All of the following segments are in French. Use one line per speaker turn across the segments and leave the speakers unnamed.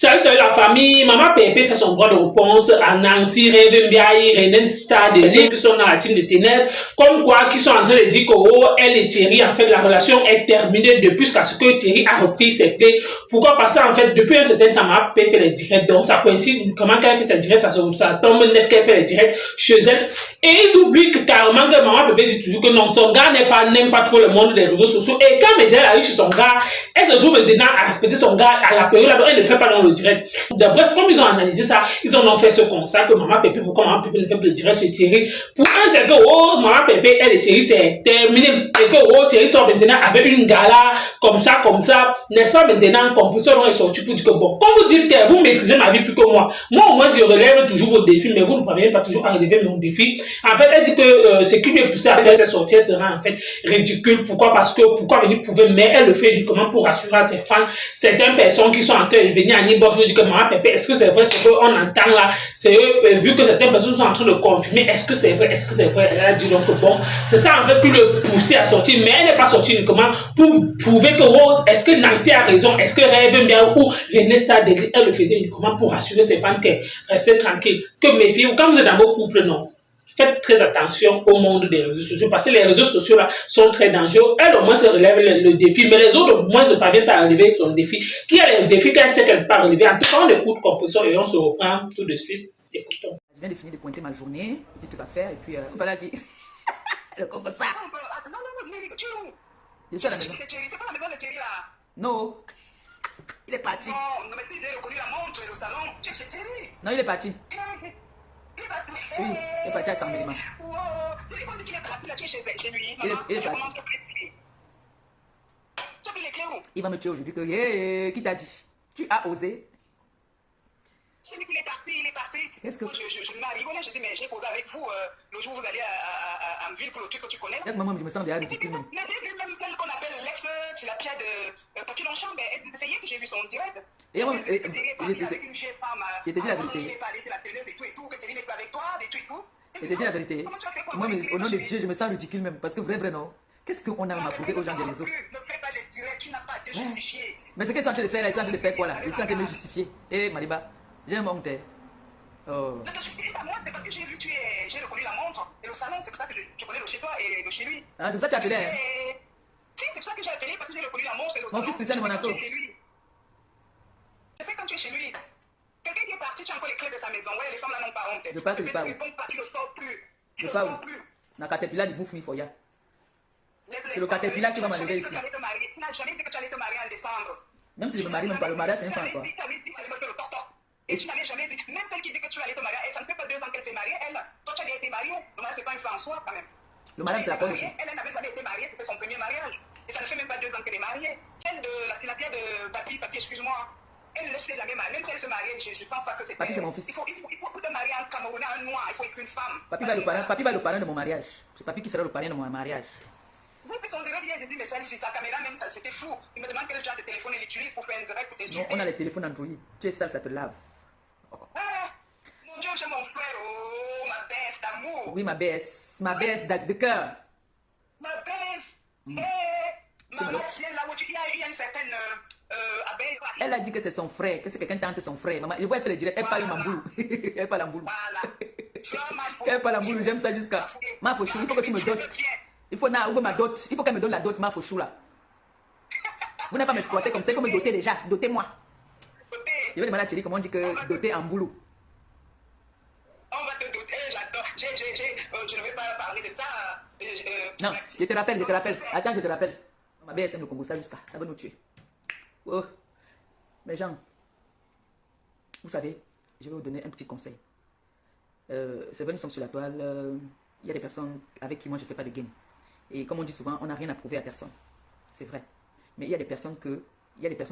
Salut la famille, maman Pépé fait son droit de réponse à Nancy, Rêve Mbiaye, René Star, des gens qui sont dans la team de Ténèbres, comme quoi, qui sont en train de dire que oh, elle et Thierry, en fait, la relation est terminée depuis ce que Thierry a repris ses clés. Pourquoi? Parce qu'en fait, depuis un certain temps, maman Pépé fait les directs, donc ça coïncide, comment qu'elle fait ses directs, ça tombe net qu'elle fait les directs chez elle. Et ils oublient que carrément que maman Pépé dit toujours que non, son gars n'aime pas trop le monde des réseaux sociaux. Et quand Médel arrive chez son gars, elle se trouve maintenant à respecter son gars à la période là, elle ne fait pas dans le direct. Bref, comme ils ont analysé ça, ils en ont fait ce constat que maman Pépé, pourquoi maman Pépé ne fait plus le direct chez Thierry. Pour un, c'est que oh, maman Pépé, elle et Thierry, c'est terminé. Et que oh, Thierry sort maintenant avec une gala comme ça, n'est-ce pas maintenant, Compressor est sorti pour dire que bon, comme vous dites que vous maîtrisez ma vie plus que moi, au moins, je relève toujours vos défis, mais vous ne parvenez pas toujours à relever mon défi. En fait, elle dit que ce qui lui est poussé à faire cette sortie sera en fait ridicule. Pourquoi? Parce que pourquoi venir prouver, mais elle le fait uniquement pour rassurer à ses fans. Certaines personnes qui sont en train de venir à Nibox me disent que maman Pépé, est-ce que c'est vrai ce qu'on entend là? C'est vu que certaines personnes sont en train de confirmer, est-ce que c'est vrai? Est-ce que c'est vrai? Elle a dit donc bon, c'est ça en fait qui le poussait à sortir, mais elle n'est pas sortie uniquement pour prouver que oh, est-ce que Nancy a raison? Est-ce que Rêve bien ou René Star, elle le faisait uniquement pour rassurer ses fans que restez tranquille, que méfiez-vous quand vous êtes dans vos couples, non. Faites très attention au monde des réseaux sociaux parce que les réseaux sociaux là sont très dangereux. Elle au moins se relève le défi, mais les autres au moins ne parviennent pas à relever son défi. Qui a le défi qu'elle sait qu'elle ne peut pas relever? En tout cas, on écoute Compressor et on se reprend tout de suite. Écoutons.
Je viens de finir de pointer ma journée, j'ai tout à faire et puis voilà qui. Le Compressor.
Non,
Je suis à la maison.
c'est pas la maison de Thierry là.
Non. Il est parti.
Non, mais tu as reconnu la montre et le salon. Tu es chez Thierry.
Non, il est parti.
Il est parti.
Oui, il est parti à Saint-Méliman.
Wow. Il dit qu'il est parti là, tu es chez lui.
Il est parti.
Tu as pris les clés où?
Il va me tuer aujourd'hui que qui t'a dit? Tu as osé?
C'est lui qui est parti, il est parti.
Qu'est-ce que...
Je m'ai rigolé, je dis mais j'ai causé avec vous le jour où vous allez à ville pour le truc que tu connais.
Maman, je me sens déjà ridicule même.
Même celle qu'on appelle l'ex, c'est la pierre de Papier Longchamp, c'est hier que j'ai vu son direct.
Et moi,
il était dit
la vérité.
Il est parlé de la télé et tout et tout, que Thierry n'est pas avec toi, des trucs et tout.
Il te dit la vérité. Moi, mais au nom de Dieu, je me sens ridicule même. Parce que vrai, non. Qu'est-ce qu'on a à prouver aux gens des réseaux?
Ne fais pas de direct, tu n'as pas à te justifier.
Mais ce qu'ils sont en train de faire là, ils sont en train de faire quoi là? Ils sont en train de me justifier. Eh, Maliba, j'ai un honte.
Oh. Ne te justifie pas, moi, c'est parce que j'ai reconnu la montre et le salon, c'est pour ça que je connais le chez toi et le chez lui.
Ah, c'est pour ça que tu as appelé, hein?
Si, c'est pour ça que j'ai appelé, parce que j'ai reconnu la montre et le salon.
Mon fils Christian de Monaco.
Je sais quand tu es chez lui. Quelqu'un qui est parti, tu as encore les clés de sa maison. Ouais, les femmes là n'ont pas honte.
Je parle que je parle.
Tu ne sors plus.
Je parle. La caterpillar, il bouffe, il faut y aller. C'est le caterpillar qui va m'enlever ici.
Tu n'as jamais dit que tu allais te marier en décembre.
Même si je me marie, même pas le mariage, c'est un François.
Et tu n'avais jamais dit, même celle qui dit que tu allais te marier, ça ne fait pas 2 ans qu'elle s'est mariée, elle, toi tu as été mariée, le mariage c'est pas une François quand même.
Le mariage c'est la bonne.
Elle n'avait jamais été mariée, c'était son premier mariage. Et ça ne fait même pas 2 ans qu'elle est mariée. Celle de la pierre de Papi, excuse-moi, elle ne laisse jamais marier, même si elle se mariait, je ne pense pas que c'est.
Papi c'est mon fils.
Il faut te marier en Camerounais, un noir, il faut être une femme.
Papi va le parrain de mon mariage. C'est Papi qui sera le parrain de mon mariage.
Oui, mais son direct, il a dit, mais celle-ci, sa caméra même, ça c'était fou. Il me demande quel genre de téléphone il utilise pour faire un direct pour tes
Non, on a les téléphones Android. Tu es sale, ça te lave.
Ah, mon Dieu, j'ai mon frère, oh, ma baisse d'amour.
Oui, ma baisse de cœur.
Ma baisse. Maman, là où il y a une certaine abeille.
Elle a dit que c'est son frère, que c'est quelqu'un tente son frère. Maman, je vois elle faire le direct, elle parle mamboulou. Elle parle mamboulou. Elle parle mamboulou, j'aime ça jusqu'à. Ma fauchou, il faut que tu me dotes. Il faut ma dot. Il faut qu'elle me donne la dot, ma fauchou là. Vous n'avez pas m'exploiter comme ça, il faut me doter déjà. Dotez-moi. Je vais demander à Thierry comment on dit que doter en boulot.
On va te doter, j'adore. Je ne vais pas parler de ça.
Non, je te rappelle. Attends, je te rappelle. Ma belle aime le Congo, ça jusqu'à. Ça va nous tuer. Oh. Mais Jean, vous savez, je vais vous donner un petit conseil. C'est vrai, nous sommes sur la toile. Il y a des personnes avec qui moi je ne fais pas de game. Et comme on dit souvent, on n'a rien à prouver à personne. C'est vrai. Mais il y a des personnes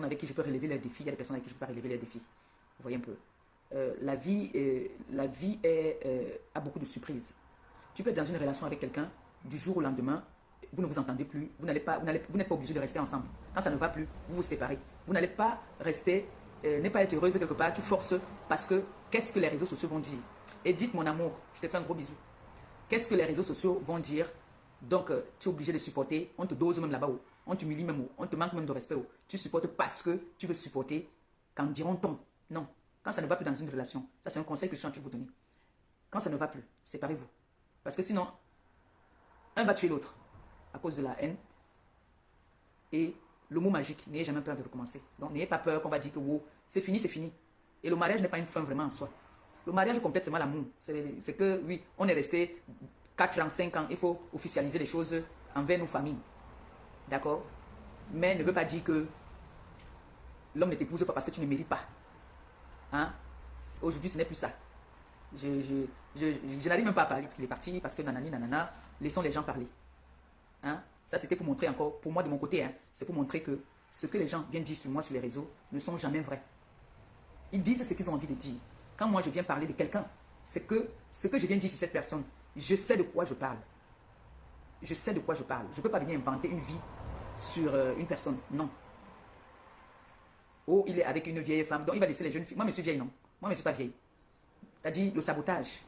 avec qui je peux relever les défis, il y a des personnes avec qui je ne peux pas relever les défis. Vous voyez un peu. La vie a beaucoup de surprises. Tu peux être dans une relation avec quelqu'un, du jour au lendemain, vous ne vous entendez plus, vous n'êtes pas obligé de rester ensemble. Quand ça ne va plus, vous vous séparez. Vous n'allez pas rester, ne pas être heureuse quelque part, tu forces parce que qu'est-ce que les réseaux sociaux vont dire? Et dites mon amour, je te fais un gros bisou. Qu'est-ce que les réseaux sociaux vont dire? Donc, tu es obligé de supporter, on te dose même là-bas, on t'humilie même, on te manque même de respect. Tu supportes parce que tu veux supporter, qu'en diront-on? Non. Quand ça ne va plus dans une relation, ça c'est un conseil que je suis en train de vous donner. Quand ça ne va plus, séparez-vous. Parce que sinon, un va tuer l'autre à cause de la haine. Et le mot magique, n'ayez jamais peur de recommencer. Donc n'ayez pas peur qu'on va dire que wow, c'est fini, c'est fini. Et le mariage n'est pas une fin vraiment en soi. Le mariage complète seulement l'amour. C'est que oui, on est resté 4 ans, 5 ans, il faut officialiser les choses envers nos familles. D'accord? Mais ne veut pas dire que l'homme ne t'épouse pas parce que tu ne mérites pas. Hein? Aujourd'hui, ce n'est plus ça. Je n'arrive même pas à parler parce qu'il est parti, parce que nanani, nanana, laissons les gens parler. Hein? Ça, c'était pour montrer encore, pour moi de mon côté, hein, c'est pour montrer que ce que les gens viennent dire sur moi sur les réseaux ne sont jamais vrais. Ils disent ce qu'ils ont envie de dire. Quand moi je viens parler de quelqu'un, c'est que ce que je viens dire sur cette personne, je sais de quoi je parle. Je sais de quoi je parle. Je ne peux pas venir inventer une vie sur une personne. Non. Oh, il est avec une vieille femme, donc il va laisser les jeunes filles. Moi, je suis vieille, non. Moi, je ne suis pas vieille. C'est-à-dire le sabotage.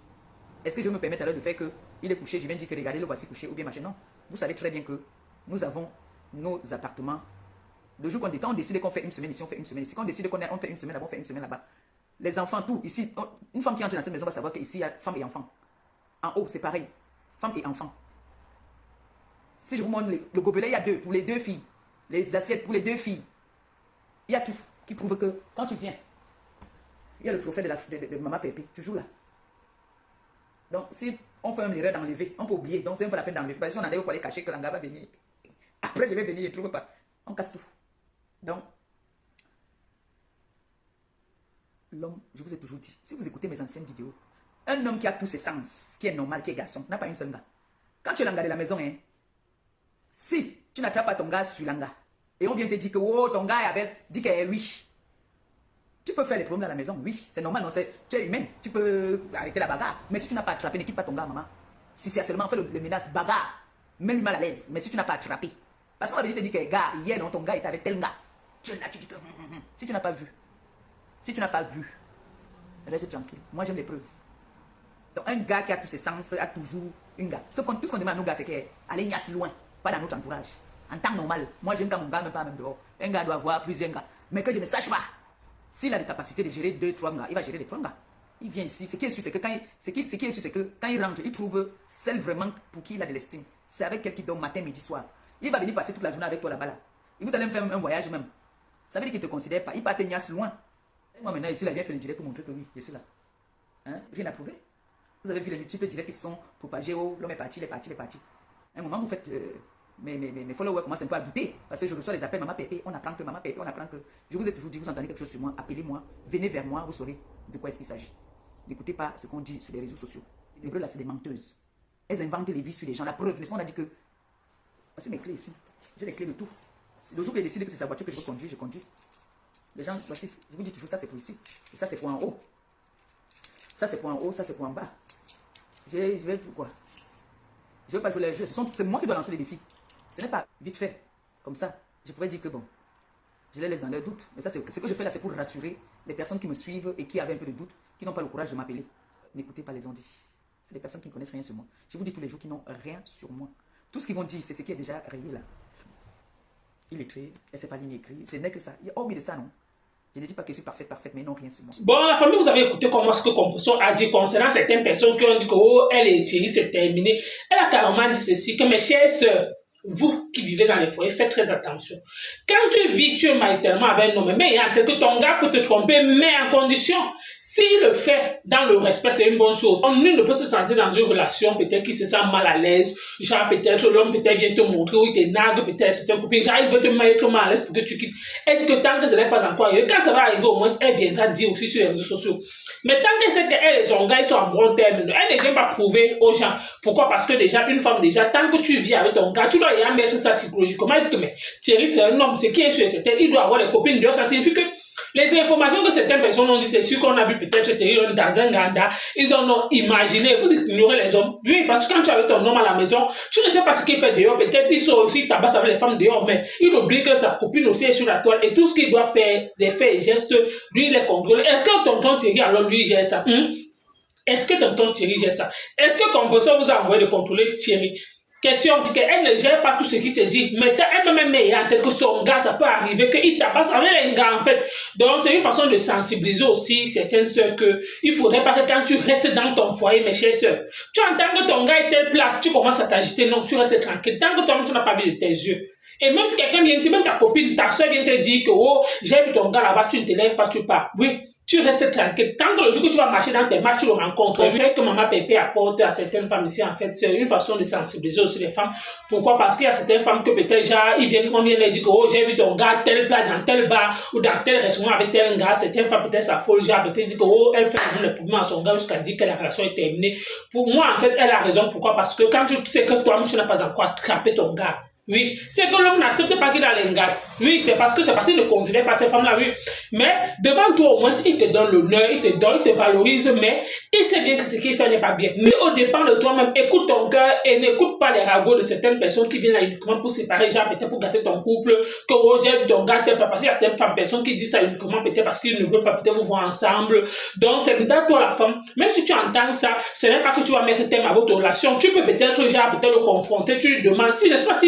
Est-ce que je me permets alors de faire qu'il est couché, je viens dire que regardez, le voici couché, ou bien machin? Non. Vous savez très bien que nous avons nos appartements. Le jour quand on décide qu'on fait une semaine ici, on fait une semaine ici. Quand on décide qu'on fait une semaine là-bas, on fait une semaine là-bas. Les enfants, tout, ici, une femme qui entre dans cette maison va savoir qu'ici, il y a femme et enfant. En haut, c'est pareil. Femme et enfant. Si je vous montre le gobelet, il y a deux, pour les deux filles. Les assiettes pour les deux filles. Il y a tout qui prouve que quand tu viens, il y a le trophée de maman Pépé, toujours là. Donc, si on fait l'erreur d'enlever, on peut oublier. Donc, c'est même pas la peine d'enlever. Parce que si on enlève pour aller cacher que l'anga va venir. Après, je vais venir, je ne trouve pas. On casse tout. Donc, l'homme, je vous ai toujours dit, si vous écoutez mes anciennes vidéos, un homme qui a tous ses sens, qui est normal, qui est garçon, n'a pas une seule gars. Quand tu es l'anga de la maison, hein, si tu n'attrapes pas ton gars sur l'anga, et on vient te dire que oh, ton gars dit qu'il est lui, tu peux faire les problèmes à la maison, oui, c'est normal, non, tu es humaine, tu peux arrêter la bagarre, mais si tu n'as pas attrapé, ne quitte pas ton gars, maman. Si c'est seulement fait le menace, bagarre, mets-lui mal à l'aise, mais si tu n'as pas attrapé, parce qu'on va venir te dire que gars, hier, non, ton gars était avec tel gars, tu es là, tu dis que si tu n'as pas vu, reste tranquille, moi j'aime les preuves. Donc un gars qui a tous ses sens a toujours une gars. Tout ce qu'on demande à nos gars, c'est qu'aller niasse loin, pas dans notre entourage. En temps normal, moi j'aime quand mon gars, même pas même dehors. Un gars doit avoir plusieurs gars, mais que je ne sache pas. S'il a la capacité de gérer 2-3 gars, il va gérer les 3 gars. Il vient ici. Ce qui est sûr, c'est que quand il rentre, il trouve celle vraiment pour qui il a de l'estime. C'est avec elle qui dort matin, midi, soir. Il va venir passer toute la journée avec toi là-bas. Là. Et vous allez me faire un voyage même. Ça veut dire qu'il ne te considère pas. Il part te niasse loin. Et moi maintenant, ici, il vient faire le direct pour montrer que oui, je suis là. Hein? Rien à prouver. Vous avez vu les multiples directs qui sont propagés. Oh, l'homme est parti, il est parti, il est parti. À un moment, vous faites. Mes followers commencent un peu à douter. Parce que je reçois les appels Maman Pépé. On apprend que Maman Pépé, on apprend que. Je vous ai toujours dit, vous entendez quelque chose sur moi, appelez-moi, venez vers moi, vous saurez de quoi est-ce qu'il s'agit. N'écoutez pas ce qu'on dit sur les réseaux sociaux. Les brûles là, c'est des menteuses. Elles inventent les vies sur les gens. La preuve, on a dit que. Voici mes clés ici. J'ai les clés de tout. Le jour qu'elle décide que c'est sa voiture que je veux conduire, je conduis. Les gens, voici, je vous dis toujours, ça c'est pour ici. Et ça c'est pour en haut. Ça c'est pour en haut, ça c'est pour en bas. Je vais quoi? Je ne veux pas jouer les jeux. C'est moi qui dois lancer les défis. Ce n'est pas vite fait. Comme ça, je pourrais dire que bon, je les laisse dans leur doute. Mais ça, ce que je fais là, c'est pour rassurer les personnes qui me suivent et qui avaient un peu de doute, qui n'ont pas le courage de m'appeler. N'écoutez pas les ondits. C'est des personnes qui ne connaissent rien sur moi. Je vous dis tous les jours qu'ils n'ont rien sur moi. Tout ce qu'ils vont dire, c'est ce qui est déjà rayé là. Il écrit, et c'est pas ligne écrite. Ce n'est que ça. Hormis de ça, non. Je ne dis pas que je suis parfaite, mais non, rien sur moi.
Bon, la famille, vous avez écouté comment ce que Compression a dit concernant certaines personnes qui ont dit que oh, elle est Thierry, c'est terminé. Elle a carrément dit ceci, que mes chères sœurs, vous qui vivez dans les foyers, faites très attention. Quand tu vis, tu es maritalement avec un homme, mais il y a un tel que ton gars peut te tromper, mais en condition, s'il le fait dans le respect, c'est une bonne chose. Nul ne peut se sentir dans une relation, peut-être qu'il se sent mal à l'aise, genre peut-être l'homme peut-être vient te montrer où il te nargue, peut-être c'est un copine, genre il veut te mettre mal à l'aise pour que tu quittes. Elle dit que tant que ce n'est pas encore arrivé, quand ça va arriver au moins, elle viendra dire aussi sur les réseaux sociaux. Mais tant qu'elle sait qu'elle et son gars, ils sont en bon terme, elle ne vient pas prouver aux gens. Pourquoi? Parce que déjà, une femme, déjà, tant que tu vis avec ton gars, tu dois y mettre ça psychologiquement. Elle dit que mais Thierry, c'est un homme, c'est qui est sûr, c'est elle, il doit avoir des copines dehors, ça signifie que les informations que certaines personnes ont dit, c'est sûr qu'on a vu peut-être Thierry dans un ganda, ils en ont imaginé, vous ignorez les hommes. Oui, parce que quand tu es avec ton homme à la maison, tu ne sais pas ce qu'il fait dehors, peut-être il sort aussi, il tabasse avec les femmes dehors, mais il oublie que sa copine aussi est sur la toile et tout ce qu'il doit faire, des faits et gestes, lui il les contrôle. Est-ce que tonton Thierry alors lui gère ça? Est-ce que tonton Thierry gère ça? Est-ce que Compression vous a envoyé de contrôler Thierry? Question, elle ne gère pas tout ce qui se dit. Mais elle-même est en tête que son gars, ça peut arriver qu'il tabasse avec un gars, en fait. Donc, c'est une façon de sensibiliser aussi certaines sœurs que il faudrait pas que quand tu restes dans ton foyer, mes chères sœurs, tu entends que ton gars est telle place, tu commences à t'agiter, non, tu restes tranquille. Tant que toi-même, tu n'as pas vu de tes yeux. Et même si quelqu'un vient, même ta copine, ta soeur vient te dire que, oh, j'ai vu ton gars là-bas, tu ne te lèves pas, tu pars. Oui. Tu restes tranquille. Tant que le jour que tu vas marcher dans tes marches, tu le rencontres. Je sais que Maman Pépé apporte à certaines femmes ici, en fait, c'est une façon de sensibiliser aussi les femmes. Pourquoi? Parce qu'il y a certaines femmes que peut-être, genre, on vient leur dire que, oh, j'ai vu ton gars tel plat dans tel bar ou dans tel restaurant avec tel gars. Certaines femmes peut-être s'affolent, genre, peut-être dire que, oh, elle fait le problème à son gars jusqu'à dire que la relation est terminée. Pour moi, en fait, elle a raison. Pourquoi? Parce que quand tu sais que toi-même, tu n'as pas encore attrapé ton gars. Oui, c'est que l'homme n'accepte pas qu'il a l'engagement. Oui, c'est parce qu'il ne considère pas ces femmes-là, oui. Mais devant toi, au moins, il te donne l'honneur, il te valorise, mais il sait bien que ce qu'il fait n'est pas bien. Mais au dépend de toi-même, écoute ton cœur et n'écoute pas les ragots de certaines personnes qui viennent là uniquement pour séparer, genre peut-être pour gâter ton couple, que oh, j'ai vu ton gars, parce qu'il y a certaines femmes, personnes qui disent ça uniquement peut-être parce qu'ils ne veulent pas peut-être vous voir ensemble. Donc, c'est peut-être toi la femme, même si tu entends ça, ce n'est pas que tu vas mettre thème à votre relation. Tu peux peut-être, genre, peut-être le confronter, tu lui demandes si, n'est-ce pas,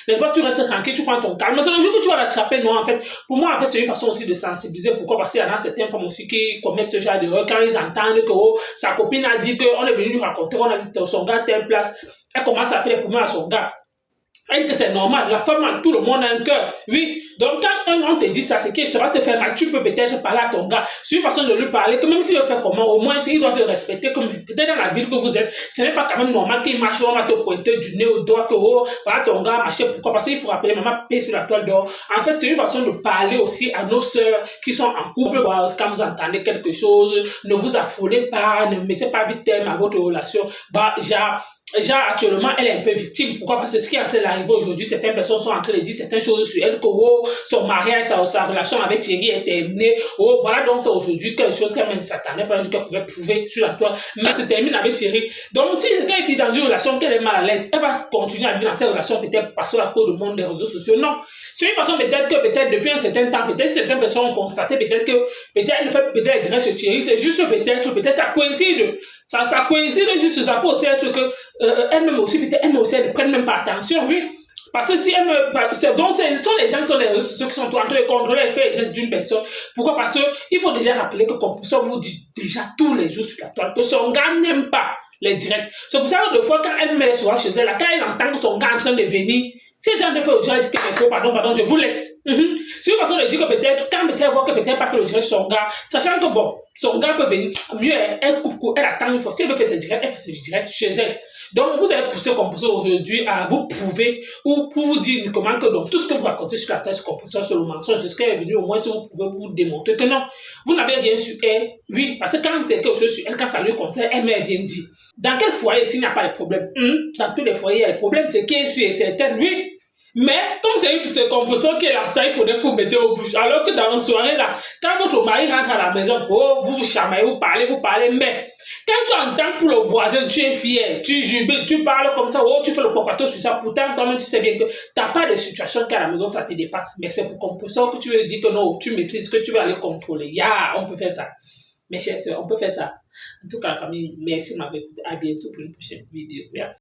n'est-ce pas, tu restes tranquille, tu prends ton calme. Mais c'est le jour que tu vas l'attraper, non, en fait. Pour moi, en fait, c'est une façon aussi de sensibiliser. Pourquoi? Parce qu'il y en a certaines femmes aussi qui commettent ce genre d'erreur quand ils entendent que oh, sa copine a dit qu'on est venu lui raconter qu'on a vu son gars à telle place. Elle commence à faire les problèmes à son gars. Elle dit que c'est normal, la femme, tout le monde a un cœur. Oui, donc quand un homme te dit ça, c'est qu'il va te faire mal. Tu peux peut-être parler à ton gars. C'est une façon de lui parler, que même s'il veut faire comment, au moins il doit te respecter. Comme peut-être dans la ville que vous êtes, ce n'est pas quand même normal qu'il marche, on va te pointer du nez au doigt, que oh, voilà ton gars marcher. Pourquoi? Parce qu'il faut rappeler, maman paie sur la toile d'or. En fait, c'est une façon de parler aussi à nos sœurs qui sont en couple. Quand vous entendez quelque chose, ne vous affolez pas, ne mettez pas vite terme à votre relation. Genre, actuellement, elle est un peu victime. Pourquoi? Parce que ce qui est en train d'arriver aujourd'hui, certaines personnes sont en train de dire certaines choses sur elle, que oh, son mariage, sa relation avec Thierry est terminée. Oh, voilà, donc c'est aujourd'hui quelque chose qu'elle ne s'attendait pas, qu'elle pouvait prouver sur la toile. Mais se termine avec Thierry. Donc, si quelqu'un vit dans une relation qu'elle est mal à l'aise, elle va continuer à vivre dans cette relation, peut-être passer à cause du monde des réseaux sociaux. Non. C'est une façon peut-être depuis un certain temps, peut-être certaines personnes ont constaté, peut-être elle fait peut-être direct chez Thierry, c'est juste peut-être ça coïncide. Ça coïncide juste, ça peut aussi être que elle-même aussi, peut-être elle ne prenne même pas attention, oui. Parce que si elle me. Donc, ce sont les gens qui sont les réseaux sociaux qui sont en train de contrôler les faits et gestes d'une personne. Pourquoi? Parce qu'il faut déjà rappeler que Compulsion vous dit déjà tous les jours sur la toile que son gars n'aime pas les directs. C'est pour ça que des fois, quand elle met souvent chez elle, quand elle entend que son gars est en train de venir, si elle est en train de faire au direct, elle dit que pardon, je vous laisse. C'est une façon de dire que peut-être, quand peut-être elle voit que peut-être pas fait le direct sur son gars, sachant que bon, son gars peut venir, mieux, elle coupe, elle attend une fois. Si elle veut faire ses directs, elle fait ses directs chez elle. Donc, vous avez poussé Compulsion aujourd'hui à vous prouver ou pour vous dire comment que donc, tout ce que vous racontez sur la thèse Compulsion sur le mensonge, jusqu'à est venu au moins si vous pouvez vous démontrer que non, vous n'avez rien sur elle. Oui, parce que quand c'est quelque chose sur elle, quand ça lui concerne, elle m'a bien dit. Dans quel foyer s'il n'y a pas de problème? Dans tous les foyers, il y a des problèmes, c'est qui est sûr et certain, oui. Mais comme c'est une Compulsion qui est là, ça, il faudrait que vous mettez au bouche. Alors que dans une soirée là, quand votre mari rentre à la maison, oh, vous chamaillez, vous parlez, mais quand tu entends pour le voisin, tu es fier, tu jubiles, tu parles comme ça, oh, tu fais le popato sur ça, pourtant toi-même tu sais bien que tu n'as pas de situation qu'à la maison ça te dépasse. Mais c'est pour Compulsion que tu veux dire que non, tu maîtrises, que tu veux aller contrôler. On peut faire ça. Mes chers sœurs, on peut faire ça. En tout cas, la famille, merci de m'avoir écouté. À bientôt pour une prochaine vidéo. Merci.